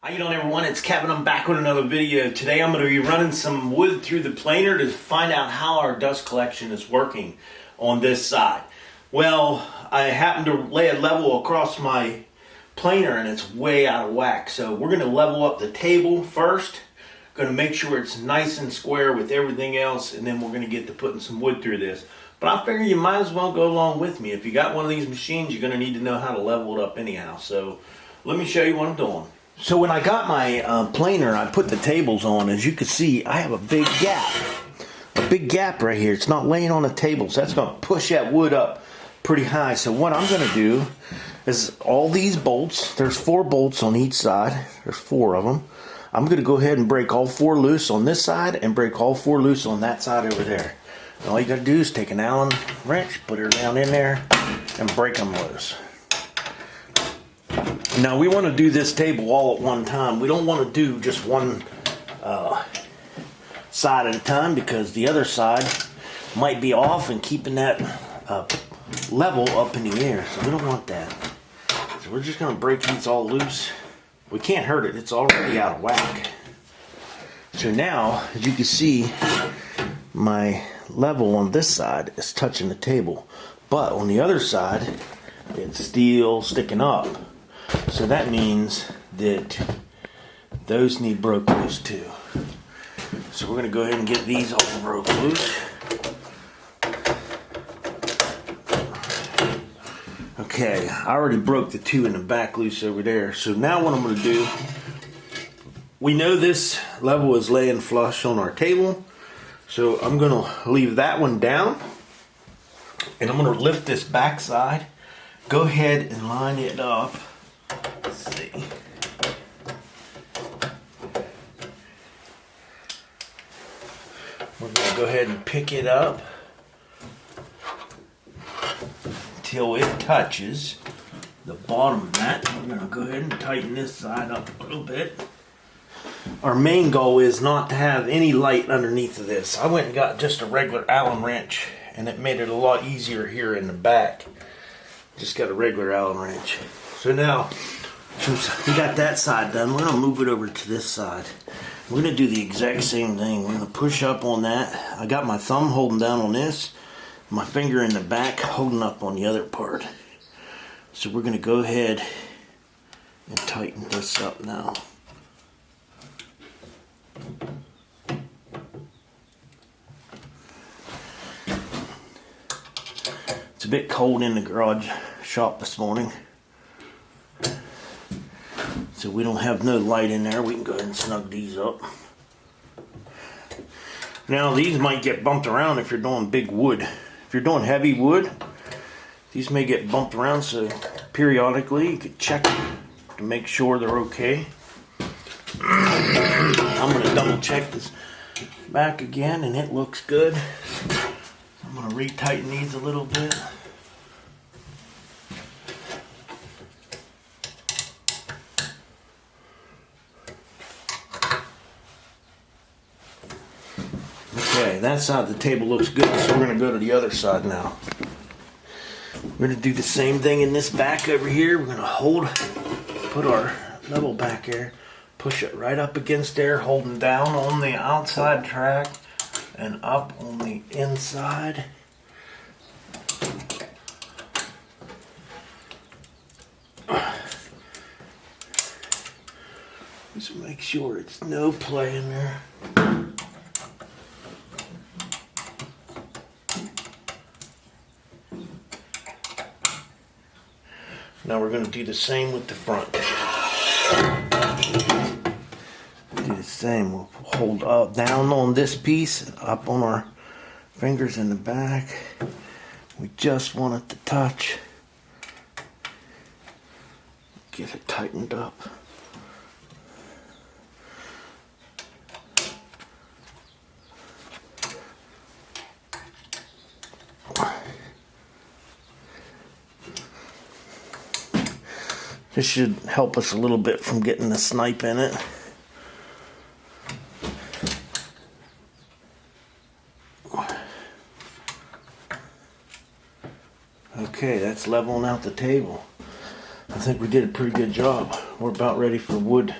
How you doing, everyone? It's Kevin. I'm back with another video. Today I'm going to be running some wood through the planer to find out how our dust collection is working on this side. Well, I happened to lay a level across my planer and it's way out of whack. So we're going to level up the table first. Going to make sure it's nice and square with everything else, and then we're going to get to putting some wood through this. But I figure you might as well go along with me. If you got one of these machines, you're going to need to know how to level it up anyhow. So let me show you what I'm doing. So when I got my planer, I put the tables on. As you can see, I have a big gap right here. It's not laying on the table, so that's going to push that wood up pretty high. So what I'm going to do is all these bolts, there's 4 bolts on each side. There's 4 of them. I'm going to go ahead and break all 4 loose on this side and break all 4 loose on that side over there. And all you got to do is take an Allen wrench, put her down in there, and break them loose. Now we want to do this table all at one time. We don't want to do just one side at a time, because the other side might be off and keeping that level up in the air. So we don't want that. So we're just going to break these all loose. We can't hurt it. It's already out of whack. So now, as you can see, my level on this side is touching the table. But on the other side, it's still sticking up. So that means that those need broke loose too. So we're going to go ahead and get these all broke loose. Okay, I already broke the 2 in the back loose over there. So now what I'm going to do, we know this level is laying flush on our table. So I'm going to leave that one down. And I'm going to lift this back side. Go ahead and line it up. Let's see. We're going to go ahead and pick it up until it touches the bottom of that. We're going to go ahead and tighten this side up a little bit. Our main goal is not to have any light underneath of this. I went and got just a regular Allen wrench, and it made it a lot easier here in the back. Just got a regular Allen wrench. So now, since we got that side done, we're going to move it over to this side. We're going to do the exact same thing. We're going to push up on that. I got my thumb holding down on this, my finger in the back holding up on the other part. So we're going to go ahead and tighten this up now. It's a bit cold in the garage shop this morning, so we don't have no light in there. We can go ahead and snug these up. Now these might get bumped around if you're doing big wood. If you're doing heavy wood, these may get bumped around, so periodically you could check to make sure they're okay. I'm going to double check this back again, and it looks good. I'm going to retighten these a little bit. Okay, that side of the table looks good, so we're going to go to the other side now. We're going to do the same thing in this back over here. We're going to put our level back here, push it right up against there, holding down on the outside track and up on the inside. Just make sure it's no play in there. Now we're going to do the same with the front. Do the same. We'll hold up down on this piece, up on our fingers in the back. We just want it to touch. Get it tightened up. This should help us a little bit from getting the snipe in it. Okay, that's leveling out the table. I think we did a pretty good job. We're about ready for wood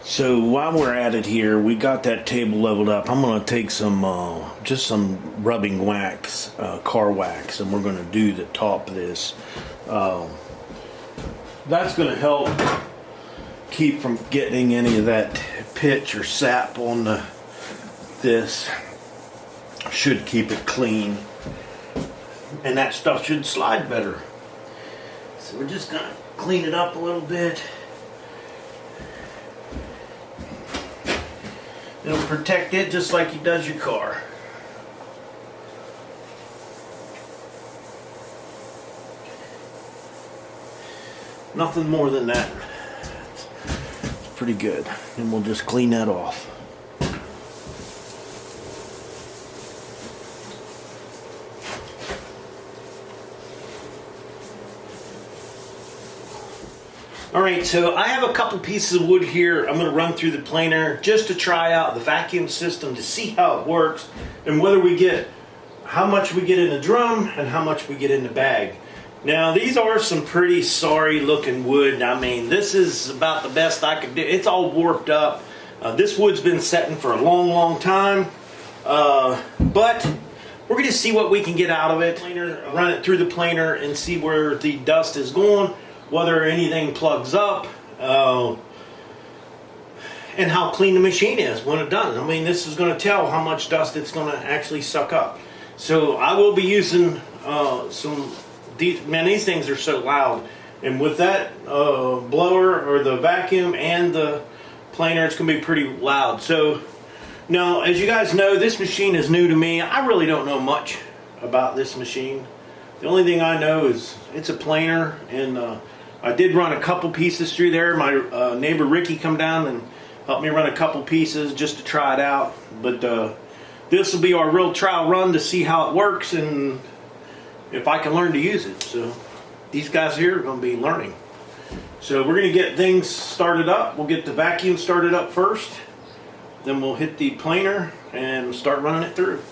So while we're at it here, we got that table leveled up. I'm going to take some, just some rubbing wax, car wax, and we're going to do the top of this. That's going to help keep from getting any of that pitch or sap on this. Should keep it clean. And that stuff should slide better. So we're just going to clean it up a little bit. It'll protect it just like it does your car. Nothing more than that. It's pretty good. And we'll just clean that off. Alright, so I have a couple pieces of wood here I'm going to run through the planer just to try out the vacuum system to see how it works and whether we get, how much we get in the drum and how much we get in the bag. Now these are some pretty sorry looking wood. I mean, this is about the best I could do. It's all warped up. This wood's been setting for a long time, but we're going to see what we can get out of it. Run it through the planer and see where the dust is going, whether anything plugs up, and how clean the machine is when it's done. I mean, this is going to tell how much dust it's going to actually suck up. So I will be using man, these things are so loud. And with that blower or the vacuum and the planer, it's going to be pretty loud. So now, as you guys know, this machine is new to me. I really don't know much about this machine. The only thing I know is it's a planer, and I did run a couple pieces through there. My neighbor Ricky come down and helped me run a couple pieces just to try it out. But this will be our real trial run to see how it works and if I can learn to use it. So these guys here are going to be learning. So we're going to get things started up. We'll get the vacuum started up first. Then we'll hit the planer and start running it through.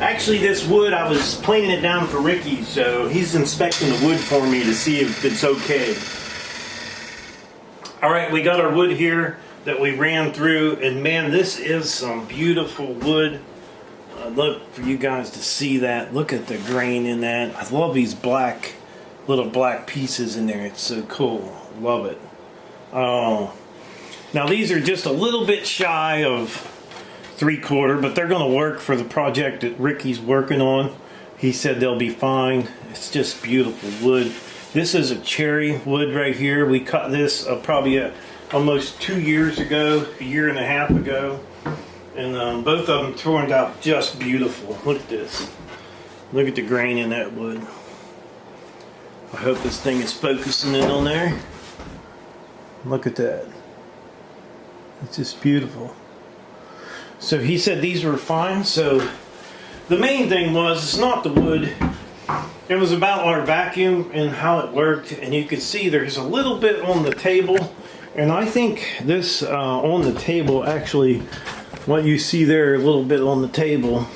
Actually, this wood, I was planing it down for Ricky, so he's inspecting the wood for me to see if it's okay. Alright, we got our wood here that we ran through, and man, this is some beautiful wood. Look for you guys to see that. Look at the grain in that. I love these black, little black pieces in there. It's so cool. Love it. Now these are just a little bit shy of 3/4, but they're going to work for the project that Ricky's working on. He said they'll be fine. It's just beautiful wood. This is a cherry wood right here. We cut this probably almost 2 years ago, a year and a half ago, and both of them turned out just beautiful. Look at this. Look at the grain in that wood. I hope this thing is focusing in on there. Look at that. It's just beautiful. So he said these were fine. So the main thing was, it's not the wood. It was about our vacuum and how it worked. And you can see there's a little bit on the table. And I think this on the table actually What you see there a little bit on the table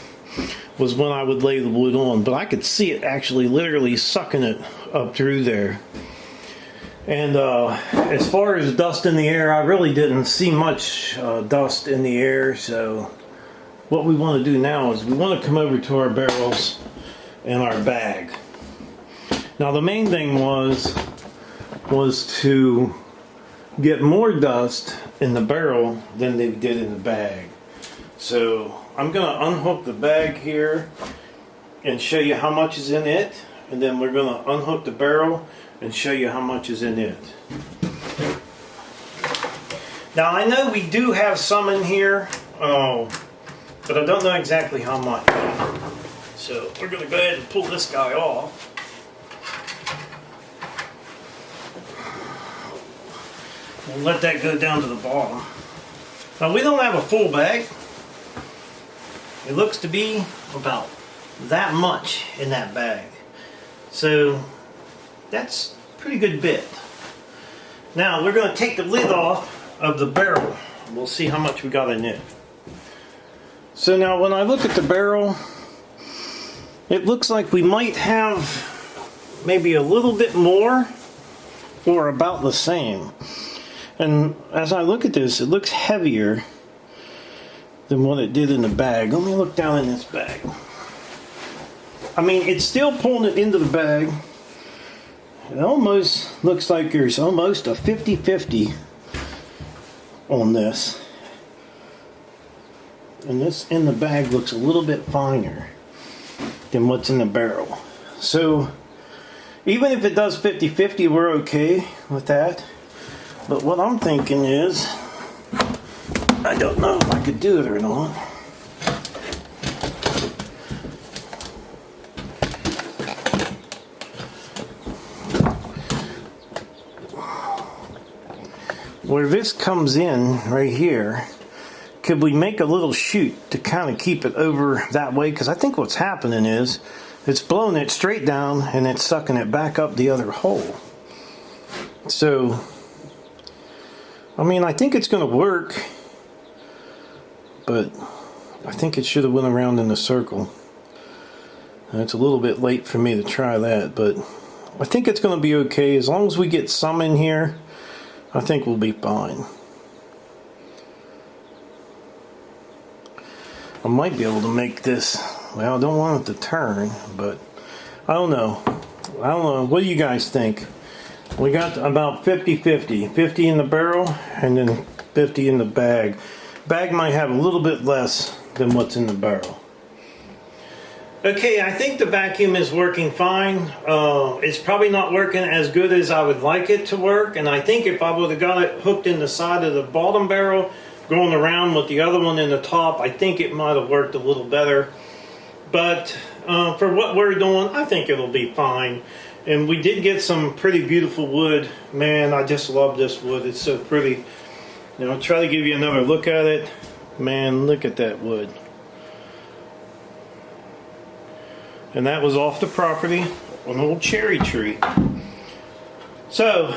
was when I would lay the wood on, but I could see it actually literally sucking it up through there. And as far as dust in the air, I really didn't see much dust in the air. So what we want to do now is we want to come over to our barrels and our bag. Now the main thing was to get more dust in the barrel than they did in the bag. So I'm going to unhook the bag here and show you how much is in it, and then we're going to unhook the barrel and show you how much is in it. Now I know we do have some in here, but I don't know exactly how much. So we're going to go ahead and pull this guy off. We'll let that go down to the bottom. Now we don't have a full bag. It looks to be about that much in that bag. So that's a pretty good bit. Now we're going to take the lid off of the barrel. We'll see how much we got in it. So now when I look at the barrel, it looks like we might have maybe a little bit more or about the same. And as I look at this, it looks heavier than what it did in the bag. Let me look down in this bag. I mean, it's still pulling it into the bag. It almost looks like there's almost a 50-50 on this. And this in the bag looks a little bit finer than what's in the barrel. So even if it does 50-50, we're okay with that. But what I'm thinking is, I don't know if I could do it or not. Where this comes in right here, could we make a little chute to kind of keep it over that way? Because I think what's happening is it's blowing it straight down and it's sucking it back up the other hole. So I mean, I think it's going to work, but I think it should have went around in a circle. And it's a little bit late for me to try that, but I think it's going to be okay. As long as we get some in here, I think we'll be fine. I might be able to make this, well, I don't want it to turn, but I don't know. I don't know. What do you guys think? We got about 50-50. 50 in the barrel and then 50 in the bag. Bag might have a little bit less than what's in the barrel. Okay, I think the vacuum is working fine. It's probably not working as good as I would like it to work. And I think if I would have got it hooked in the side of the bottom barrel, going around with the other one in the top, I think it might have worked a little better. But for what we're doing, I think it'll be fine. And we did get some pretty beautiful wood. Man, I just love this wood. It's so pretty. Now I'll try to give you another look at it. Man, look at that wood. And that was off the property, an old cherry tree. So,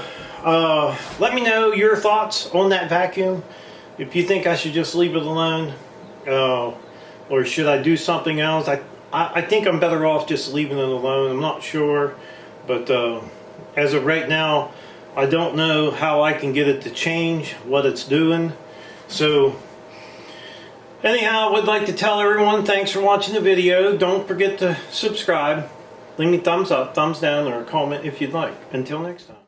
let me know your thoughts on that vacuum. If you think I should just leave it alone, or should I do something else? I think I'm better off just leaving it alone. I'm not sure. But as of right now, I don't know how I can get it to change what it's doing. So anyhow, I would like to tell everyone thanks for watching the video. Don't forget to subscribe. Leave me thumbs up, thumbs down, or a comment if you'd like. Until next time.